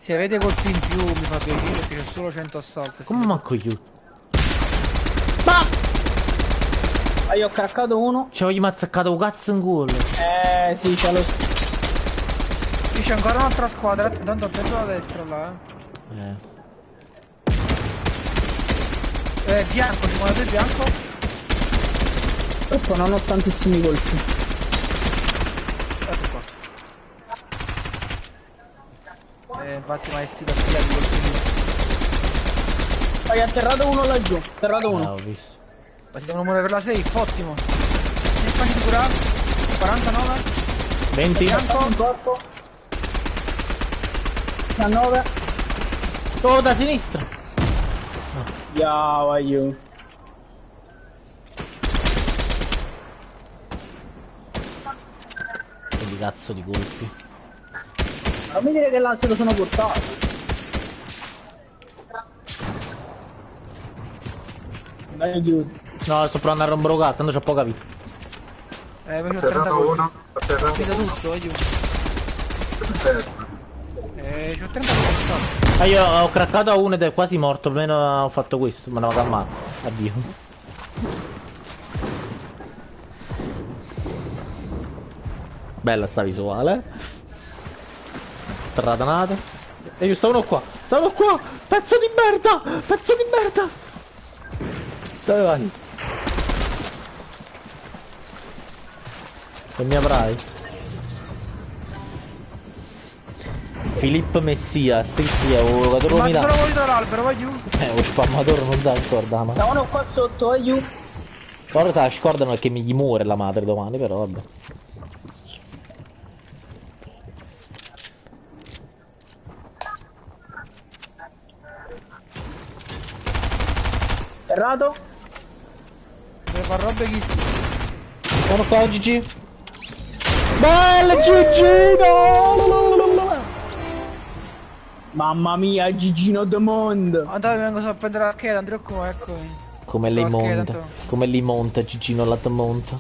Se avete colpi in più mi fa piacere perché c'è solo 100 assalti. Come manco io? Ma! Ah, io ho craccato uno. Ci avevo mazzaccato un cazzo in culo. Sì, c'è lo... Qui c'è ancora un'altra squadra, tanto attento alla destra là. Bianco, ci muove il bianco. Troppo, non ho tantissimi colpi. Ecco qua. Infatti maestri da fila di colpi. Hai atterrato uno laggiù, atterrato uno. Ho visto. Ma si devono muovere per la safe, ottimo. Mi fai curare? 49. 20. Bianco, un corpo. 19. Oh, da sinistra. Yao, io. Che di cazzo di colpi. Non mi dire che là se lo sono portato. Dai, aiuto. No, sto provando a rompere un gatto, tanto c'ho poca vita. Poi c'ho 30 colpi. Vedo tutto, aiuto. C'ho 30 colpi. Ah, io ho craccato a uno ed è quasi morto, almeno ho fatto questo, me ne vado a male. Addio. Bella sta visuale. Tradanata. E io stavo qua. Stavo qua. Pezzo di merda. Pezzo di merda. Dove vai? E mi avrai. Filippo Messia, sì, è un giocatore Ma Milano. sono fuori dall'albero, vai giù. Lo spammatore non sa scorda, ma. C'è uno qua sotto, aiuto. Ora sa, scordano che mi gli muore la madre domani, però vabbè. Errato? Deve far robe chi si. Sono qua, GG. Bella GG, no! Mamma mia, Gigino de Monde. Ah dai, vengo solo a prendere la scheda, Andrea qua, eccomi. Come Sulla lei scheda, monta, tanto. come lei monta, Gigino la monta.